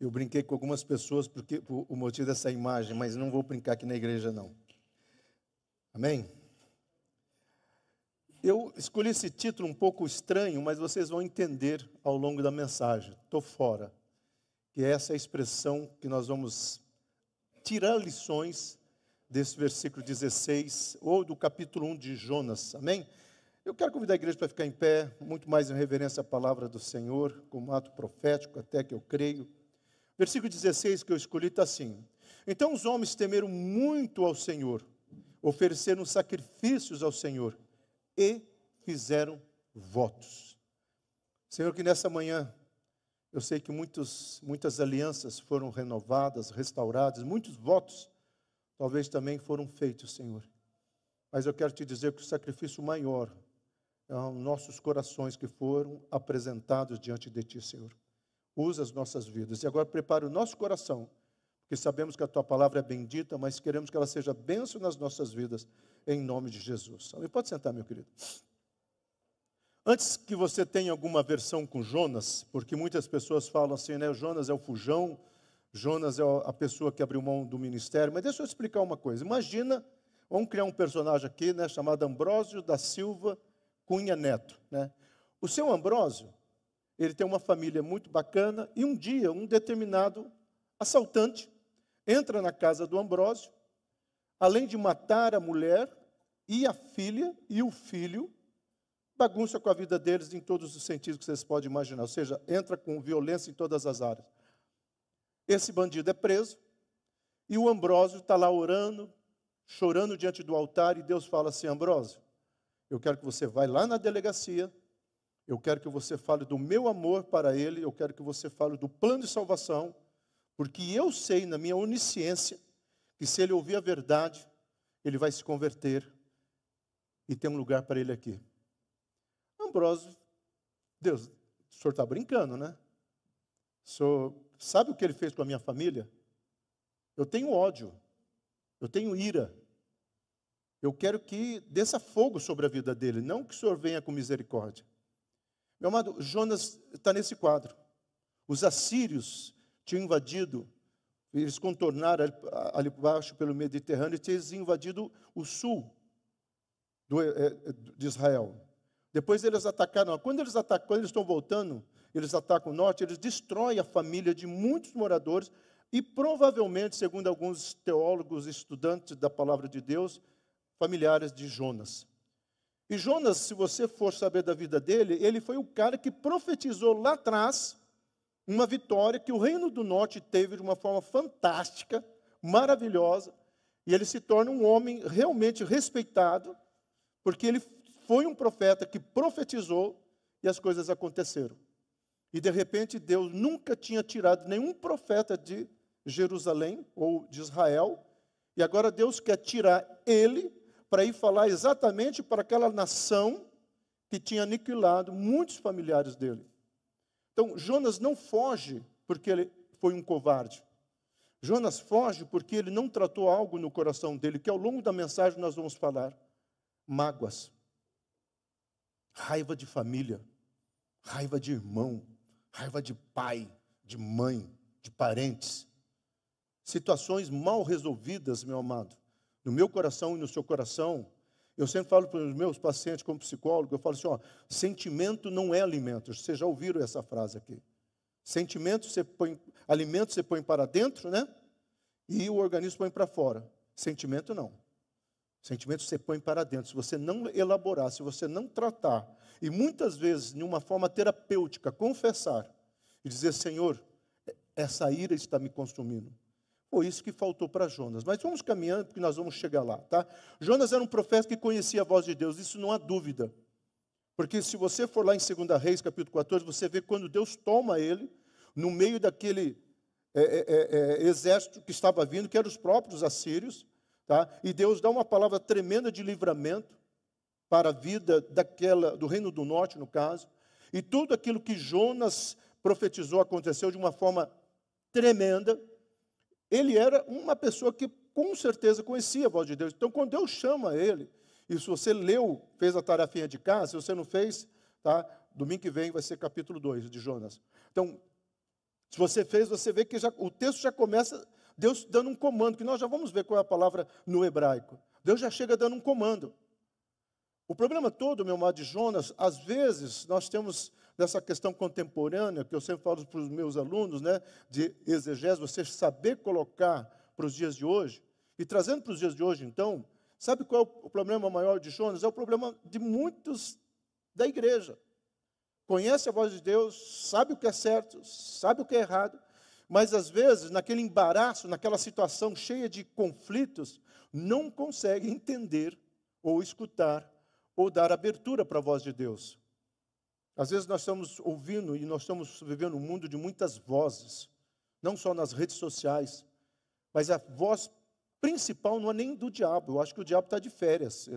Eu brinquei com algumas pessoas porque por o motivo dessa imagem, mas não vou brincar aqui na igreja, não. Amém? Eu escolhi esse título um pouco estranho, mas vocês vão entender ao longo da mensagem. Estou fora. Que é essa expressão que nós vamos tirar lições desse versículo 16, ou do capítulo 1 de Jonas. Amém? Eu quero convidar a igreja para ficar em pé, muito mais em reverência à palavra do Senhor, como ato profético, até que eu creio. Versículo 16 que eu escolhi está assim: Então os homens temeram muito ao Senhor, ofereceram sacrifícios ao Senhor e fizeram votos. Senhor, que nessa manhã, eu sei que muitas alianças foram renovadas, restauradas, muitos votos talvez também foram feitos, Senhor. Mas eu quero te dizer que o sacrifício maior é os nossos corações que foram apresentados diante de Ti, Senhor. Usa as nossas vidas. E agora prepara o nosso coração, porque sabemos que a Tua palavra é bendita, mas queremos que ela seja bênção nas nossas vidas, em nome de Jesus. Amém? Pode sentar, meu querido. Antes que você tenha alguma versão com Jonas, porque muitas pessoas falam assim, né? O Jonas é o fujão, Jonas é a pessoa que abriu mão do ministério. Mas deixa eu explicar uma coisa. Imagina, vamos criar um personagem aqui, né? Chamado Ambrósio da Silva Cunha Neto, né? O seu Ambrósio, ele tem uma família muito bacana, e um dia, um determinado assaltante entra na casa do Ambrósio, além de matar a mulher e a filha e o filho, bagunça com a vida deles em todos os sentidos que vocês podem imaginar, ou seja, entra com violência em todas as áreas. Esse bandido é preso, e o Ambrósio está lá orando, chorando diante do altar, e Deus fala assim: Ambrósio, eu quero que você vá lá na delegacia, eu quero que você fale do meu amor para ele, eu quero que você fale do plano de salvação, porque eu sei, na minha onisciência, que se ele ouvir a verdade, ele vai se converter, e tem um lugar para ele aqui. Ambrósio, Deus, o senhor está brincando, né? O senhor sabe o que ele fez com a minha família? Eu tenho ódio, eu tenho ira. Eu quero que desça fogo sobre a vida dele, não que o senhor venha com misericórdia. Meu amado, Jonas está nesse quadro. Os assírios tinham invadido, eles contornaram ali baixo pelo Mediterrâneo e tinham invadido o sul de Israel. Depois eles atacaram. Quando eles estão voltando, eles atacam o norte, eles destroem a família de muitos moradores e provavelmente, segundo alguns teólogos estudantes da palavra de Deus, familiares de Jonas. E Jonas, se você for saber da vida dele, ele foi o cara que profetizou lá atrás uma vitória que o Reino do Norte teve de uma forma fantástica, maravilhosa, e ele se torna um homem realmente respeitado, porque ele foi um profeta que profetizou e as coisas aconteceram. E de repente Deus nunca tinha tirado nenhum profeta de Jerusalém ou de Israel, e agora Deus quer tirar ele para ir falar exatamente para aquela nação que tinha aniquilado muitos familiares dele. Então, Jonas não foge porque ele foi um covarde. Jonas foge porque ele não tratou algo no coração dele, que ao longo da mensagem nós vamos falar. Mágoas, raiva de família, raiva de irmão, raiva de pai, de mãe, de parentes. Situações mal resolvidas, meu amado. No meu coração e no seu coração, eu sempre falo para os meus pacientes como psicólogo, eu falo assim, ó, sentimento não é alimento. Vocês já ouviram essa frase aqui. Sentimento, alimento você põe para dentro, né? E o organismo põe para fora. Sentimento não. Sentimento você põe para dentro. Se você não elaborar, se você não tratar, e muitas vezes, de uma forma terapêutica, confessar e dizer, Senhor, essa ira está me consumindo. Foi isso que faltou para Jonas. Mas vamos caminhando, porque nós vamos chegar lá, tá? Jonas era um profeta que conhecia a voz de Deus, isso não há dúvida. Porque se você for lá em 2 Reis, capítulo 14, você vê quando Deus toma ele, no meio daquele exército que estava vindo, que eram os próprios assírios, tá? E Deus dá uma palavra tremenda de livramento para a vida do Reino do Norte, no caso. E tudo aquilo que Jonas profetizou aconteceu de uma forma tremenda. Ele era uma pessoa que com certeza conhecia a voz de Deus. Então, quando Deus chama ele, e se você leu, fez a tarefinha de casa, se você não fez, tá? Domingo que vem vai ser capítulo 2 de Jonas. Então, Se você fez, você vê que o texto já começa, Deus dando um comando, que nós já vamos ver qual é a palavra no hebraico. Deus já chega dando um comando. O problema todo, meu amado Jonas, às vezes nós temos dessa questão contemporânea, que eu sempre falo para os meus alunos, né, de exegese, você saber colocar para os dias de hoje, e trazendo para os dias de hoje, então, sabe qual é o problema maior de Jonas? É o problema de muitos da igreja. Conhece a voz de Deus, sabe o que é certo, sabe o que é errado, mas às vezes, naquele embaraço, naquela situação cheia de conflitos, não consegue entender ou escutar ou dar abertura para a voz de Deus. Às vezes nós estamos ouvindo e nós estamos vivendo um mundo de muitas vozes, não só nas redes sociais, mas a voz principal não é nem do diabo. Eu acho que o diabo está de férias.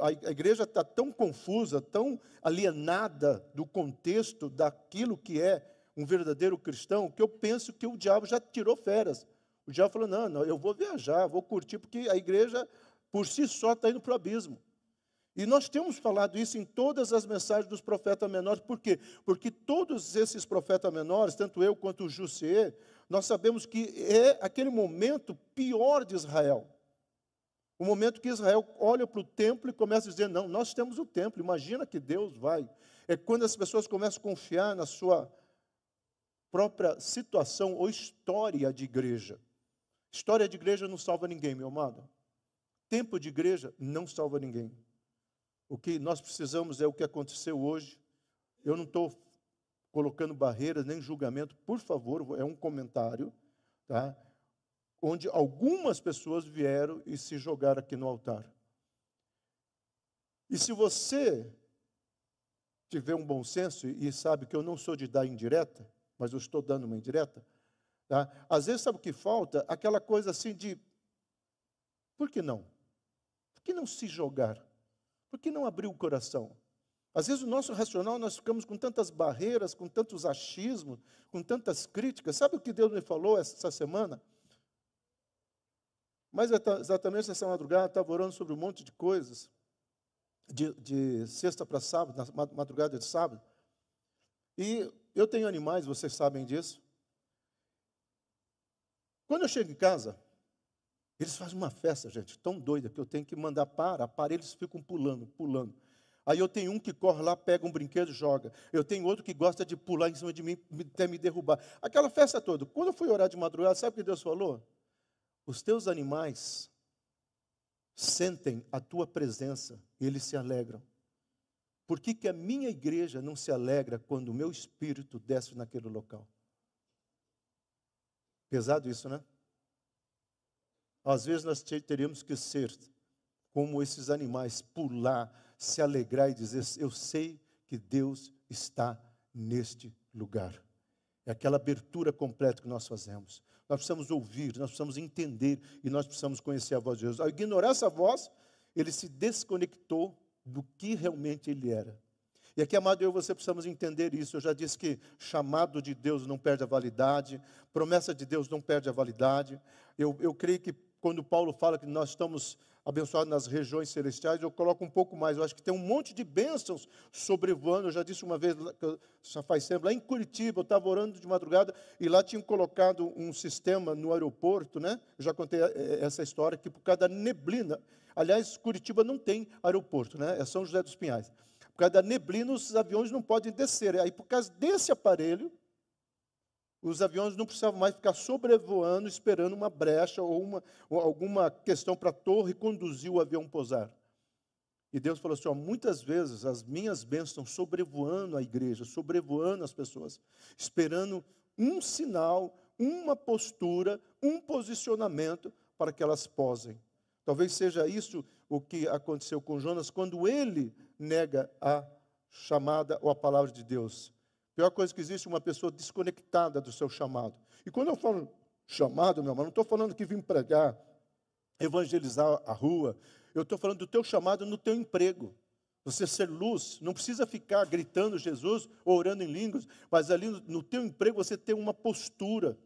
A igreja está tão confusa, tão alienada do contexto daquilo que é um verdadeiro cristão, que eu penso que o diabo já tirou férias. O diabo falou, não, eu vou viajar, vou curtir, porque a igreja por si só está indo para o abismo. E nós temos falado isso em todas as mensagens dos profetas menores. Por quê? Porque todos esses profetas menores, tanto eu quanto o Jussier, nós sabemos que é aquele momento pior de Israel. O momento que Israel olha para o templo e começa a dizer, não, nós temos o templo, imagina que Deus vai. É quando as pessoas começam a confiar na sua própria situação ou história de igreja. História de igreja não salva ninguém, meu amado. Tempo de igreja não salva ninguém. O que nós precisamos é o que aconteceu hoje. Eu não estou colocando barreiras nem julgamento, por favor, é um comentário, tá? Onde algumas pessoas vieram e se jogaram aqui no altar. E se você tiver um bom senso e sabe que eu não sou de dar indireta, mas eu estou dando uma indireta, tá? Às vezes sabe o que falta? Aquela coisa assim de, por que não? Por que não se jogar? Por que não abrir o coração? Às vezes o nosso racional, nós ficamos com tantas barreiras, com tantos achismos, com tantas críticas. Sabe o que Deus me falou essa semana? Mas exatamente essa madrugada, eu estava orando sobre um monte de coisas, de sexta para sábado, na madrugada de sábado. E eu tenho animais, vocês sabem disso. Quando eu chego em casa, eles fazem uma festa, gente, tão doida, que eu tenho que mandar para eles ficam pulando. Aí eu tenho um que corre lá, pega um brinquedo e joga. Eu tenho outro que gosta de pular em cima de mim, até me derrubar. Aquela festa toda. Quando eu fui orar de madrugada, sabe o que Deus falou? Os teus animais sentem a tua presença e eles se alegram. Por que a minha igreja não se alegra quando o meu espírito desce naquele local? Pesado isso, né? Às vezes nós teríamos que ser como esses animais, pular, se alegrar e dizer, eu sei que Deus está neste lugar. É aquela abertura completa que nós fazemos. Nós precisamos ouvir, nós precisamos entender e nós precisamos conhecer a voz de Deus. Ao ignorar essa voz, ele se desconectou do que realmente ele era. E aqui, amado, eu e você precisamos entender isso. Eu já disse que chamado de Deus não perde a validade, promessa de Deus não perde a validade. Eu creio que quando Paulo fala que nós estamos abençoados nas regiões celestiais, eu coloco um pouco mais. Eu acho que tem um monte de bênçãos sobrevoando. Eu já disse uma vez, já faz tempo, lá em Curitiba, eu estava orando de madrugada e lá tinham colocado um sistema no aeroporto, né? Eu já contei essa história, que por causa da neblina, aliás, Curitiba não tem aeroporto, né? É São José dos Pinhais. Por causa da neblina, os aviões não podem descer. Aí, por causa desse aparelho, os aviões não precisavam mais ficar sobrevoando, esperando uma brecha ou alguma questão para a torre conduzir o avião pousar. E Deus falou assim, muitas vezes as minhas bênçãos estão sobrevoando a igreja, sobrevoando as pessoas, esperando um sinal, uma postura, um posicionamento para que elas posem. Talvez seja isso o que aconteceu com Jonas quando ele nega a chamada ou a palavra de Deus. A pior coisa que existe é uma pessoa desconectada do seu chamado. E quando eu falo chamado, meu irmão, não estou falando que vim pregar, evangelizar a rua. Eu estou falando do teu chamado no teu emprego. Você ser luz, não precisa ficar gritando Jesus ou orando em línguas, mas ali no teu emprego você tem uma postura.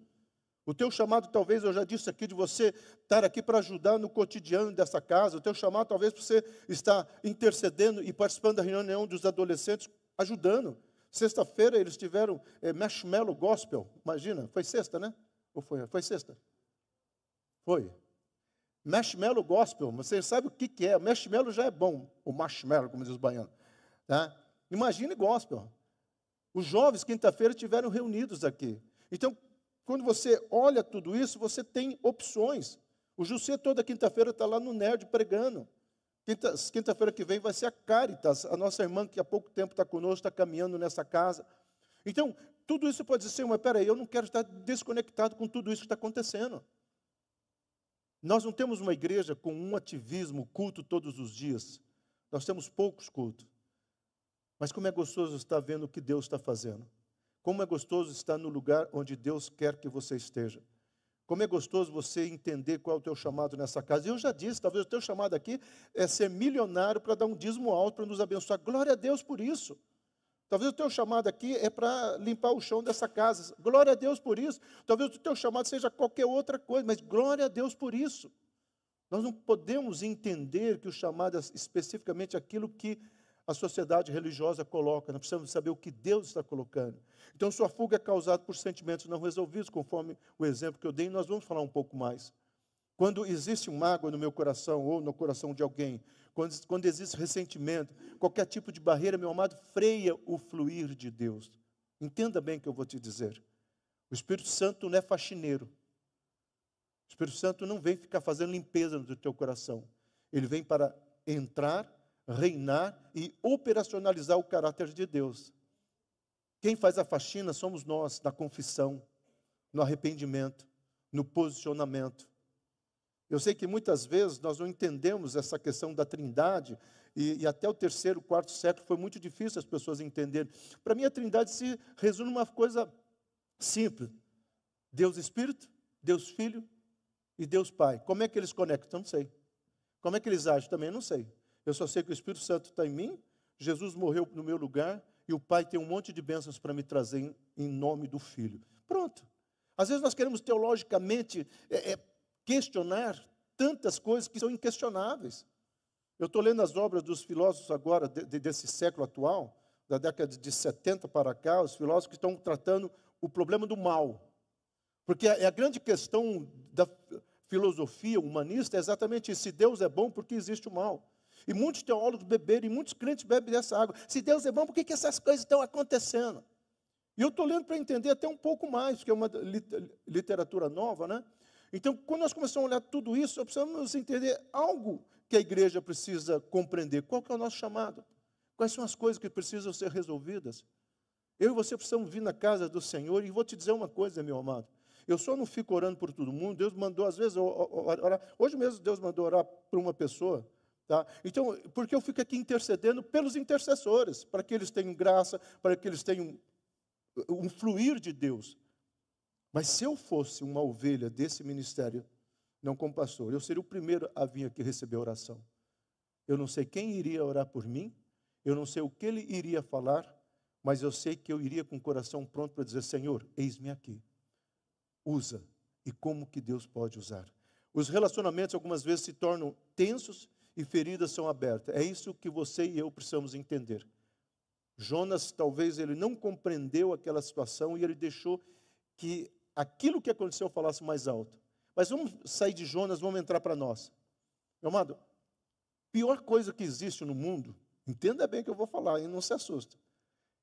O teu chamado, talvez, eu já disse aqui, de você estar aqui para ajudar no cotidiano dessa casa. O teu chamado, talvez, você estar intercedendo e participando da reunião dos adolescentes, ajudando. Sexta-feira eles tiveram Marshmallow Gospel, imagina, foi sexta, né? Ou foi sexta? Foi. Marshmallow Gospel, você sabe o que é? Marshmallow já é bom, o marshmallow, como diz os baianos. Tá? Imagine gospel. Os jovens, quinta-feira, estiveram reunidos aqui. Então, quando você olha tudo isso, você tem opções. O José toda quinta-feira está lá no Nerd pregando. Quinta-feira que vem vai ser a Caritas, a nossa irmã que há pouco tempo está conosco, está caminhando nessa casa. Então, tudo isso pode ser, mas peraí, eu não quero estar desconectado com tudo isso que está acontecendo. Nós não temos uma igreja com um ativismo, culto todos os dias. Nós temos poucos cultos. Mas como é gostoso estar vendo o que Deus está fazendo. Como é gostoso estar no lugar onde Deus quer que você esteja. Como é gostoso você entender qual é o teu chamado nessa casa. E eu já disse, talvez o teu chamado aqui é ser milionário para dar um dízimo alto, para nos abençoar. Glória a Deus por isso. Talvez o teu chamado aqui é para limpar o chão dessa casa. Glória a Deus por isso. Talvez o teu chamado seja qualquer outra coisa, mas glória a Deus por isso. Nós não podemos entender que o chamado é especificamente aquilo que a sociedade religiosa coloca. Nós precisamos saber o que Deus está colocando. Então, sua fuga é causada por sentimentos não resolvidos, conforme o exemplo que eu dei, e nós vamos falar um pouco mais. Quando existe mágoa no meu coração ou no coração de alguém, quando existe ressentimento, qualquer tipo de barreira, meu amado, freia o fluir de Deus. Entenda bem o que eu vou te dizer. O Espírito Santo não é faxineiro. O Espírito Santo não vem ficar fazendo limpeza no teu coração. Ele vem para entrar, reinar e operacionalizar o caráter de Deus. Quem faz a faxina somos nós, na confissão, no arrependimento, no posicionamento. Eu sei que muitas vezes nós não entendemos essa questão da trindade, e até o terceiro, quarto século foi muito difícil as pessoas entenderem. Para mim a trindade se resume numa coisa simples. Deus Espírito, Deus Filho e Deus Pai. Como é que eles conectam? Não sei. Como é que eles agem? Também não sei. Eu só sei que o Espírito Santo está em mim, Jesus morreu no meu lugar, e o Pai tem um monte de bênçãos para me trazer em nome do Filho. Pronto. Às vezes nós queremos teologicamente questionar tantas coisas que são inquestionáveis. Eu estou lendo as obras dos filósofos agora, desse século atual, da década de 70 para cá, os filósofos que estão tratando o problema do mal. Porque a grande questão da filosofia humanista é exatamente isso. Se Deus é bom, por que existe o mal? E muitos teólogos beberam, e muitos crentes bebem dessa água. Se Deus é bom, por que essas coisas estão acontecendo? E eu estou lendo para entender até um pouco mais, porque é uma literatura nova, né? Então, quando nós começamos a olhar tudo isso, nós precisamos entender algo que a igreja precisa compreender. Qual que é o nosso chamado? Quais são as coisas que precisam ser resolvidas? Eu e você precisamos vir na casa do Senhor, e vou te dizer uma coisa, meu amado. Eu só não fico orando por todo mundo. Deus mandou, às vezes, orar. Hoje mesmo Deus mandou orar por uma pessoa. Tá? Então, porque eu fico aqui intercedendo pelos intercessores, para que eles tenham graça, para que eles tenham um fluir de Deus. Mas se eu fosse uma ovelha desse ministério, não como pastor, eu seria o primeiro a vir aqui receber oração. Eu não sei quem iria orar por mim, eu não sei o que ele iria falar, mas eu sei que eu iria com o coração pronto para dizer, Senhor, eis-me aqui. Usa. E como que Deus pode usar? Os relacionamentos algumas vezes se tornam tensos e feridas são abertas. É isso que você e eu precisamos entender. Jonas, talvez ele não compreendeu aquela situação e ele deixou que aquilo que aconteceu falasse mais alto. Mas vamos sair de Jonas, vamos entrar para nós. Meu amado, pior coisa que existe no mundo, entenda bem o que eu vou falar e não se assusta.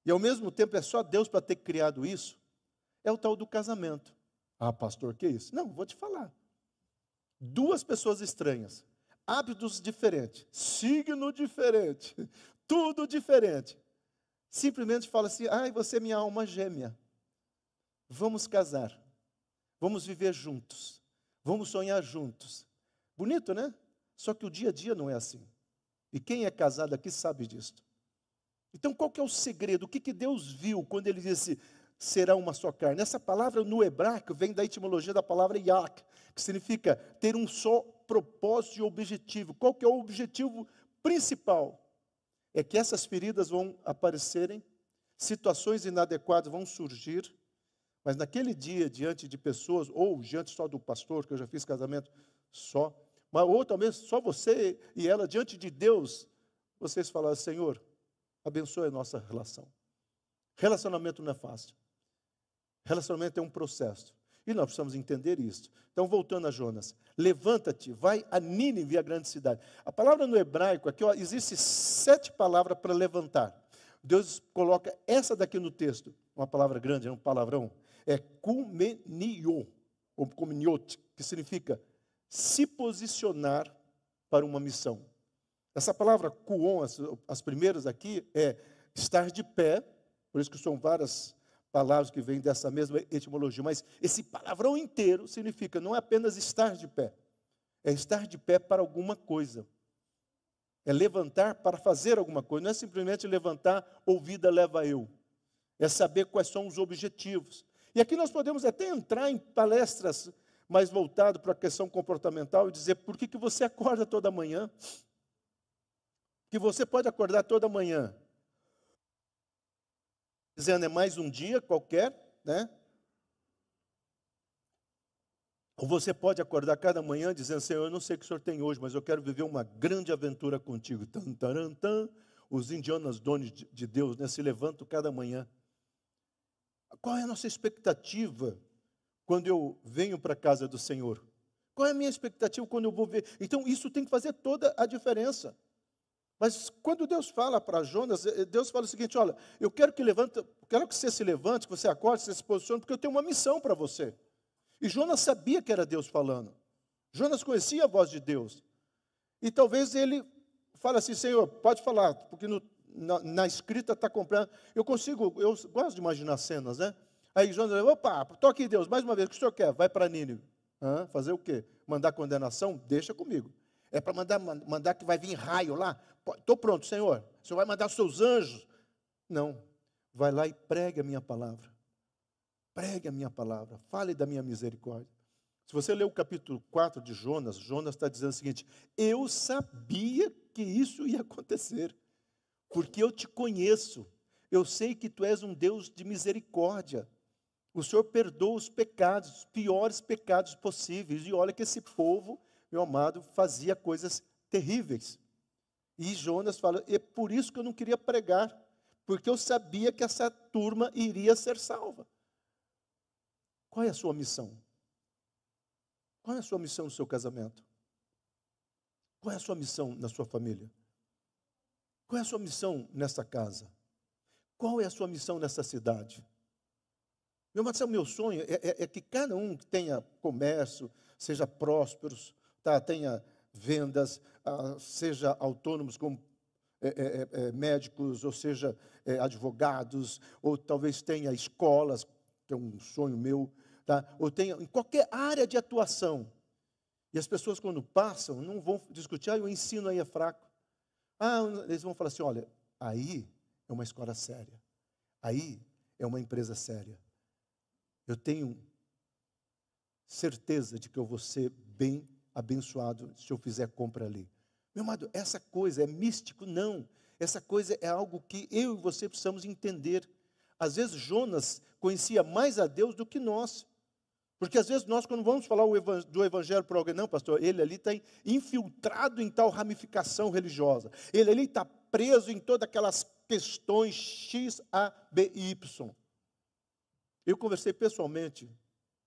E ao mesmo tempo é só Deus para ter criado isso, é o tal do casamento. Ah, pastor, que isso? Não, vou te falar. Duas pessoas estranhas, hábitos diferentes, signo diferente, tudo diferente. Simplesmente fala assim, ai, você é minha alma gêmea. Vamos casar, vamos viver juntos, vamos sonhar juntos. Bonito, né? Só que o dia a dia não é assim. E quem é casado aqui sabe disso. Então, qual que é o segredo? O que Deus viu quando ele disse, será uma só carne? Essa palavra no hebraico vem da etimologia da palavra yak, que significa ter um só propósito e objetivo. Qual que é o objetivo principal? É que essas feridas vão aparecerem, situações inadequadas vão surgir, mas naquele dia, diante de pessoas, ou diante só do pastor, que eu já fiz casamento só, mas ou talvez só você e ela, diante de Deus, vocês falaram, Senhor, abençoe a nossa relação. Relacionamento não é fácil. Relacionamento é um processo. E nós precisamos entender isso. Então, voltando a Jonas. Levanta-te, vai a Nínive, a grande cidade. A palavra no hebraico, aqui existe 7 palavras para levantar. Deus coloca essa daqui no texto. Uma palavra grande, é um palavrão. É kumenio, ou kumeniot, que significa se posicionar para uma missão. Essa palavra kuon, as primeiras aqui, é estar de pé, por isso que são várias palavras que vêm dessa mesma etimologia, mas esse palavrão inteiro significa não é apenas estar de pé, é estar de pé para alguma coisa. É levantar para fazer alguma coisa, não é simplesmente levantar, ouvida leva eu. É saber quais são os objetivos. E aqui nós podemos até entrar em palestras mais voltadas para a questão comportamental e dizer por que você acorda toda manhã. Que você pode acordar toda manhã dizendo é mais um dia qualquer, né? Ou você pode acordar cada manhã dizendo, Senhor, eu não sei o que o Senhor tem hoje, mas eu quero viver uma grande aventura contigo. Tan, taran, tan. Os Indiana Jones de Deus, né, se levantam cada manhã. Qual é a nossa expectativa quando eu venho para a casa do Senhor? Qual é a minha expectativa quando eu vou ver? Então, isso tem que fazer toda a diferença. Mas quando Deus fala para Jonas, Deus fala o seguinte, olha, eu quero que você se levante, que você acorde, que você se posicione, porque eu tenho uma missão para você. E Jonas sabia que era Deus falando. Jonas conhecia a voz de Deus. E talvez ele fale assim, Senhor, pode falar, porque na escrita está comprando. Eu gosto de imaginar cenas, né? Aí Jonas, opa, estou aqui, Deus, mais uma vez, o que o Senhor quer? Vai para Nínive. Fazer o quê? Mandar condenação? Deixa comigo. É para mandar que vai vir raio lá? Estou pronto, Senhor. O Senhor vai mandar os seus anjos? Não. Vai lá e pregue a minha palavra. Pregue a minha palavra. Fale da minha misericórdia. Se você ler o capítulo 4 de Jonas, Jonas está dizendo o seguinte, eu sabia que isso ia acontecer, porque eu te conheço. Eu sei que tu és um Deus de misericórdia. O Senhor perdoa os pecados, os piores pecados possíveis. E olha que esse povo, meu amado, fazia coisas terríveis. E Jonas fala, é por isso que eu não queria pregar, porque eu sabia que essa turma iria ser salva. Qual é a sua missão? Qual é a sua missão no seu casamento? Qual é a sua missão na sua família? Qual é a sua missão nessa casa? Qual é a sua missão nessa cidade? Meu amado, o meu sonho é que cada um que tenha comércio, seja prósperos, tenha vendas, seja autônomos como médicos, ou seja, advogados, ou talvez tenha escolas, que é um sonho meu, ou tenha em qualquer área de atuação. E as pessoas quando passam, não vão discutir, o ensino aí é fraco. Eles vão falar assim, olha, aí é uma escola séria, aí é uma empresa séria. Eu tenho certeza de que eu vou ser bem abençoado se eu fizer compra ali. Meu amado, essa coisa é místico? Não. Essa coisa é algo que eu e você precisamos entender. Às vezes Jonas conhecia mais a Deus do que nós. Porque às vezes nós, quando vamos falar do evangelho para alguém, não, pastor, ele ali está infiltrado em tal ramificação religiosa. Ele ali está preso em todas aquelas questões X, A, B e Y. Eu conversei pessoalmente,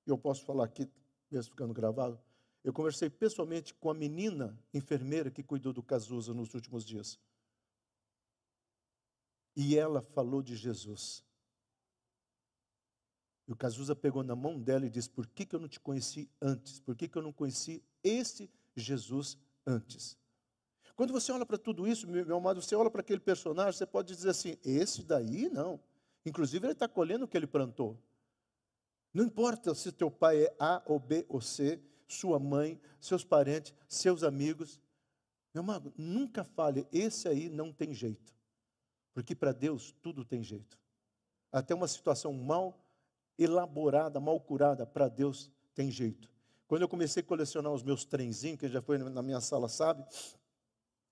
e eu posso falar aqui, mesmo ficando gravado, eu conversei pessoalmente com a menina enfermeira que cuidou do Cazuza nos últimos dias. E ela falou de Jesus. E o Cazuza pegou na mão dela e disse, por que eu não te conheci antes? Por que eu não conheci esse Jesus antes? Quando você olha para tudo isso, meu amado, você olha para aquele personagem, você pode dizer assim, esse daí não. Inclusive ele está colhendo o que ele plantou. Não importa se teu pai é A ou B ou C, sua mãe, seus parentes, seus amigos. Meu amado, nunca fale, esse aí não tem jeito. Porque para Deus tudo tem jeito. Até uma situação mal elaborada, mal curada, para Deus tem jeito. Quando eu comecei a colecionar os meus trenzinhos, que já foi na minha sala, sabe?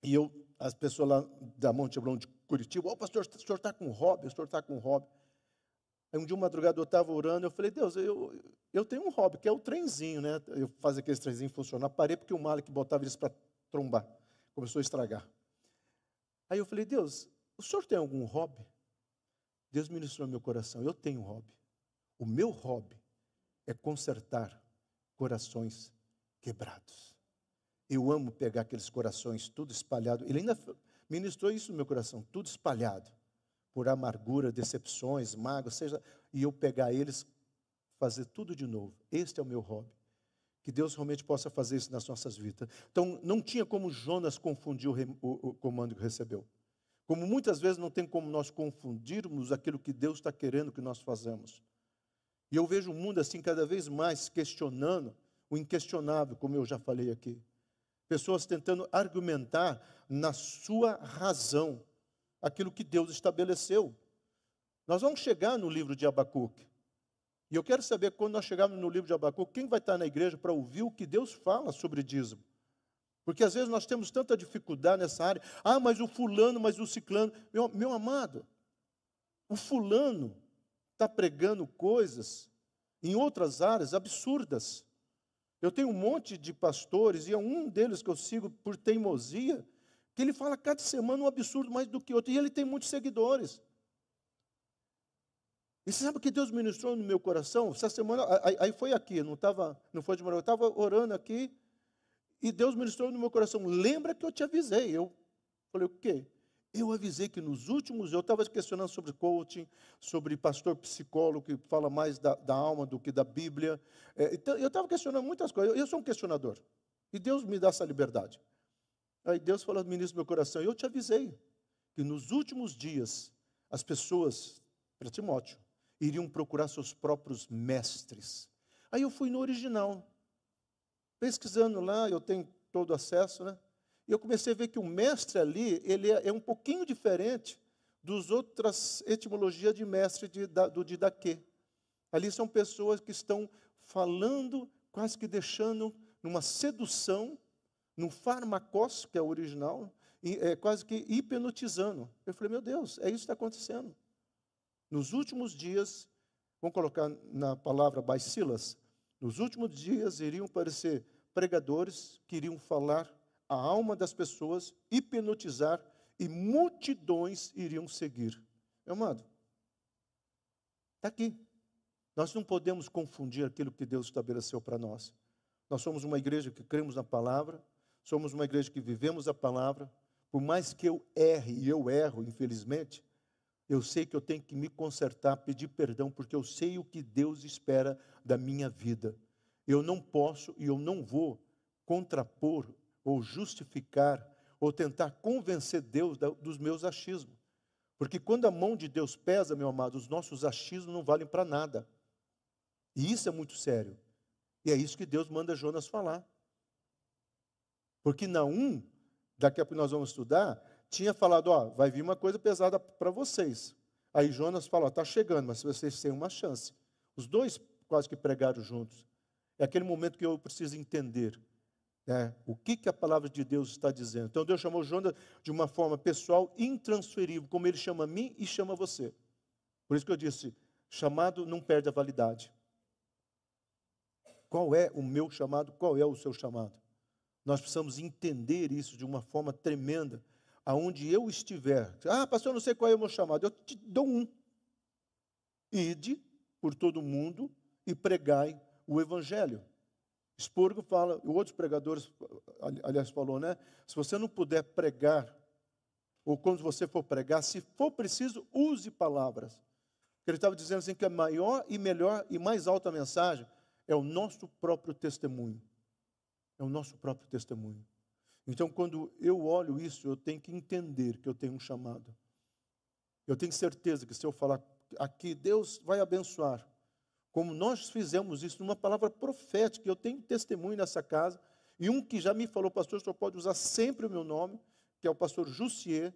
E as pessoas lá da Monte Abrão de Curitiba, pastor, o senhor está com hobby, o senhor está com hobby. Aí um dia, uma madrugada, eu estava orando, eu falei, Deus, eu tenho um hobby, que é o trenzinho, né? Eu fazia aqueles trenzinhos funcionar, parei porque o Malik botava eles para trombar, começou a estragar. Aí eu falei, Deus, o senhor tem algum hobby? Deus ministrou no meu coração, eu tenho um hobby. O meu hobby é consertar corações quebrados. Eu amo pegar aqueles corações tudo espalhado. Ele ainda ministrou isso no meu coração, tudo espalhado. Por amargura, decepções, mágoas, seja, e eu pegar eles, fazer tudo de novo. Este é o meu hobby. Que Deus realmente possa fazer isso nas nossas vidas. Então, não tinha como Jonas confundir o comando que recebeu. Como muitas vezes não tem como nós confundirmos aquilo que Deus está querendo que nós façamos. E eu vejo o mundo assim cada vez mais questionando o inquestionável, como eu já falei aqui. Pessoas tentando argumentar na sua razão aquilo que Deus estabeleceu. Nós vamos chegar no livro de Abacuque. E eu quero saber, quando nós chegarmos no livro de Abacuque, quem vai estar na igreja para ouvir o que Deus fala sobre dízimo? Porque às vezes nós temos tanta dificuldade nessa área. Ah, mas o fulano, mas o ciclano. Meu amado, o fulano está pregando coisas em outras áreas absurdas. Eu tenho um monte de pastores, e é um deles que eu sigo por teimosia, que ele fala cada semana um absurdo mais do que outro, e ele tem muitos seguidores. E você sabe o que Deus ministrou no meu coração? Essa semana, aí foi aqui, não foi de manhã, eu estava orando aqui, e Deus ministrou no meu coração, lembra que eu te avisei. Eu falei, o quê? Eu avisei que nos últimos, eu estava questionando sobre coaching, sobre pastor psicólogo, que fala mais da alma do que da Bíblia. Então, eu estava questionando muitas coisas, eu sou um questionador, e Deus me dá essa liberdade. Aí Deus falou, ministro no meu coração, eu te avisei que nos últimos dias, as pessoas, para Timóteo, iriam procurar seus próprios mestres. Aí eu fui no original, pesquisando lá, eu tenho todo acesso, né? E eu comecei a ver que o mestre ali, ele é um pouquinho diferente das outras etimologias de mestre do Didaquê. Ali são pessoas que estão falando, quase que deixando numa sedução, num farmacos, que é o original, e quase que hipnotizando. Eu falei, meu Deus, é isso que está acontecendo. Nos últimos dias, vamos colocar na palavra bacilas, nos últimos dias iriam aparecer pregadores que iriam falar a alma das pessoas, hipnotizar, e multidões iriam seguir. Meu amado, está aqui. Nós não podemos confundir aquilo que Deus estabeleceu para nós. Nós somos uma igreja que cremos na palavra, somos uma igreja que vivemos a palavra. Por mais que eu erre, e eu erro, infelizmente, eu sei que eu tenho que me consertar, pedir perdão, porque eu sei o que Deus espera da minha vida. Eu não posso e eu não vou contrapor ou justificar ou tentar convencer Deus dos meus achismos. Porque quando a mão de Deus pesa, meu amado, os nossos achismos não valem para nada. E isso é muito sério. E é isso que Deus manda Jonas falar. Porque Naum, daqui a pouco nós vamos estudar, tinha falado, ó, vai vir uma coisa pesada para vocês. Aí Jonas falou, está chegando, mas vocês têm uma chance. Os dois quase que pregaram juntos. É aquele momento que eu preciso entender o que a palavra de Deus está dizendo. Então Deus chamou Jonas de uma forma pessoal, intransferível, como Ele chama a mim e chama você. Por isso que eu disse, chamado não perde a validade. Qual é o meu chamado? Qual é o seu chamado? Nós precisamos entender isso de uma forma tremenda. Aonde eu estiver, pastor, eu não sei qual é o meu chamado, eu te dou um. Ide por todo mundo e pregai o evangelho. Spurgeon fala, e outros pregadores, aliás, falou, né? Se você não puder pregar, ou quando você for pregar, se for preciso, use palavras. Ele estava dizendo assim que a maior e melhor e mais alta mensagem é o nosso próprio testemunho. É o nosso próprio testemunho. Então, quando eu olho isso, eu tenho que entender que eu tenho um chamado. Eu tenho certeza que se eu falar aqui, Deus vai abençoar. Como nós fizemos isso numa palavra profética, eu tenho testemunho nessa casa, e um que já me falou, pastor, o senhor pode usar sempre o meu nome, que é o pastor Jussier,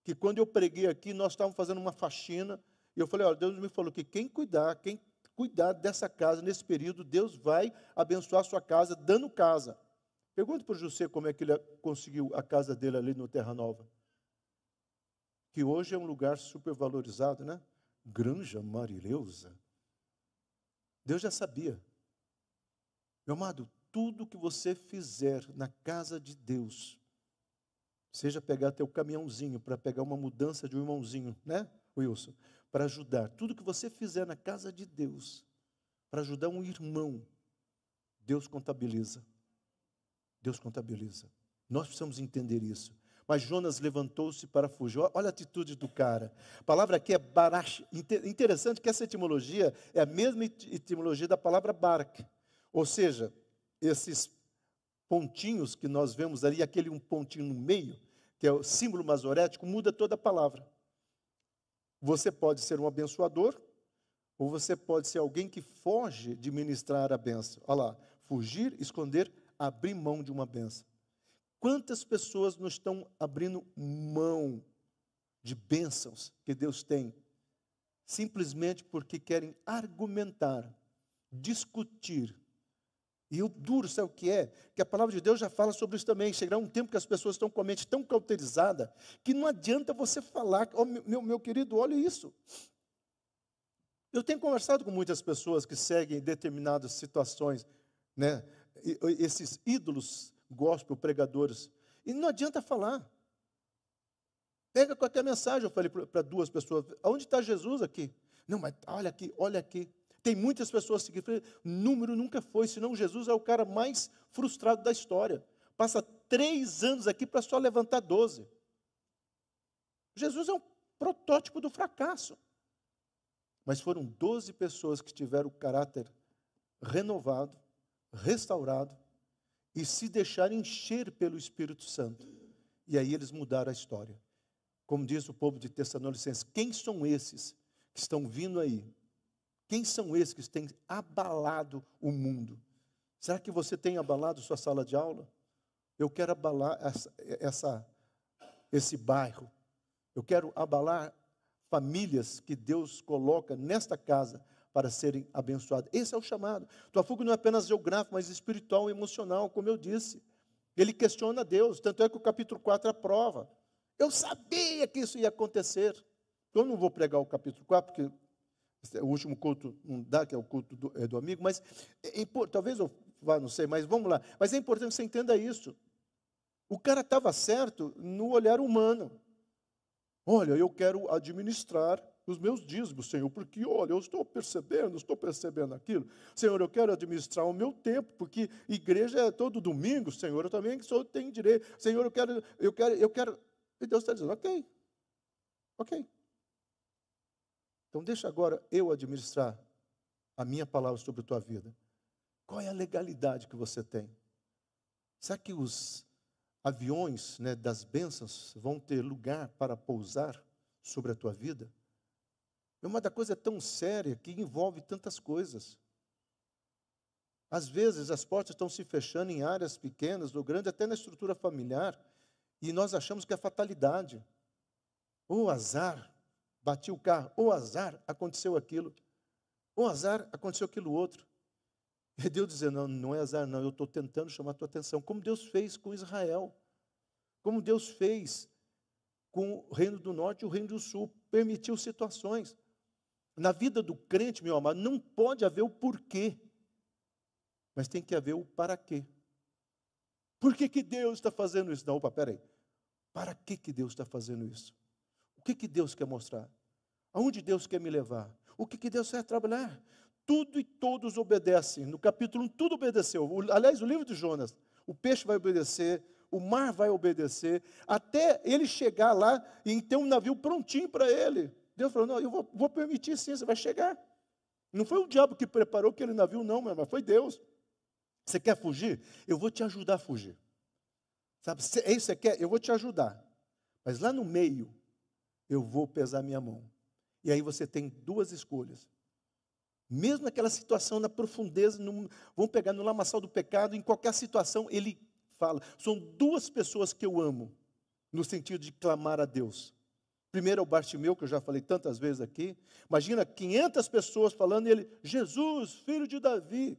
que quando eu preguei aqui, nós estávamos fazendo uma faxina, e eu falei, olha, Deus me falou que quem cuidar dessa casa nesse período, Deus vai abençoar a sua casa, dando casa. Pergunte para o José como é que ele conseguiu a casa dele ali no Terra Nova. Que hoje é um lugar super valorizado, né? Granja Marileusa. Deus já sabia. Meu amado, tudo que você fizer na casa de Deus, seja pegar teu caminhãozinho para pegar uma mudança de um irmãozinho, né, Wilson? para ajudar, tudo que você fizer na casa de Deus, para ajudar um irmão, Deus contabiliza. Deus contabiliza. Nós precisamos entender isso. Mas Jonas levantou-se para fugir. Olha a atitude do cara. A palavra aqui é barash. Interessante que essa etimologia é a mesma etimologia da palavra barque. Ou seja, esses pontinhos que nós vemos ali, aquele um pontinho no meio, que é o símbolo masorético, muda toda a palavra. Você pode ser um abençoador, ou você pode ser alguém que foge de ministrar a bênção. Olha lá, fugir, esconder, abrir mão de uma bênção. Quantas pessoas não estão abrindo mão de bênçãos que Deus tem, simplesmente porque querem argumentar, discutir. E o duro, sabe o que é? Que a palavra de Deus já fala sobre isso também. Chegará um tempo que as pessoas estão com a mente tão cauterizada que não adianta você falar, oh, meu querido, olha isso. Eu tenho conversado com muitas pessoas que seguem determinadas situações, né? Esses ídolos gospel, pregadores, e não adianta falar. Pega qualquer mensagem, eu falei para duas pessoas, aonde está Jesus aqui? Não, mas olha aqui, olha aqui. Tem muitas pessoas que número nunca foi, senão Jesus é o cara mais frustrado da história. Passa 3 anos aqui para só levantar 12. Jesus é um protótipo do fracasso. Mas foram 12 pessoas que tiveram o caráter renovado, restaurado, e se deixaram encher pelo Espírito Santo. E aí eles mudaram a história. Como diz o povo de Tessalonicenses, quem são esses que estão vindo aí? Quem são esses que têm abalado o mundo? Será que você tem abalado sua sala de aula? Eu quero abalar esse bairro. Eu quero abalar famílias que Deus coloca nesta casa para serem abençoadas. Esse é o chamado. Tua fuga não é apenas geográfica, mas espiritual e emocional, como eu disse. Ele questiona Deus, tanto é que o capítulo 4 é a prova. Eu sabia que isso ia acontecer. Eu não vou pregar o capítulo 4, porque o último culto não dá, que é o culto do amigo, mas talvez eu vá, não sei, mas vamos lá. Mas é importante que você entenda isso. O cara estava certo no olhar humano. Olha, eu quero administrar os meus dízimos, Senhor, porque, olha, eu estou percebendo aquilo. Senhor, eu quero administrar o meu tempo, porque igreja é todo domingo, Senhor, eu também tenho direito. Senhor, eu quero. E Deus está dizendo, ok. Então deixa agora eu administrar a minha palavra sobre a tua vida. Qual é a legalidade que você tem? Será que os aviões, né, das bênçãos vão ter lugar para pousar sobre a tua vida? É uma coisa tão séria que envolve tantas coisas. Às vezes as portas estão se fechando em áreas pequenas ou grandes, até na estrutura familiar, e nós achamos que é fatalidade. Ou azar, bati o carro, ou azar, aconteceu aquilo. Ou azar, aconteceu aquilo outro. E Deus dizendo, não é azar não, eu estou tentando chamar a tua atenção, como Deus fez com Israel. Como Deus fez com o reino do norte e o reino do sul, permitiu situações. Na vida do crente, meu amado, não pode haver o porquê, mas tem que haver o para quê. Por que Deus está fazendo isso? Não, opa, peraí. Para que Deus está fazendo isso? O que Deus quer mostrar? Aonde Deus quer me levar? O que Deus quer trabalhar? Tudo e todos obedecem. No capítulo 1, tudo obedeceu. Aliás, o livro de Jonas, o peixe vai obedecer, o mar vai obedecer, até ele chegar lá e ter um navio prontinho para ele. Deus falou, não, eu vou permitir sim, você vai chegar. Não foi o diabo que preparou aquele navio, não, mas foi Deus. Você quer fugir? Eu vou te ajudar a fugir. Sabe, é isso que você quer? Eu vou te ajudar. Mas lá no meio, eu vou pesar minha mão. E aí você tem 2 escolhas. Mesmo naquela situação, na profundeza, vamos pegar no lamaçal do pecado, em qualquer situação, ele fala. São 2 pessoas que eu amo, no sentido de clamar a Deus. Primeiro é o Bartimeu, que eu já falei tantas vezes aqui. Imagina 500 pessoas falando, e ele, Jesus, filho de Davi.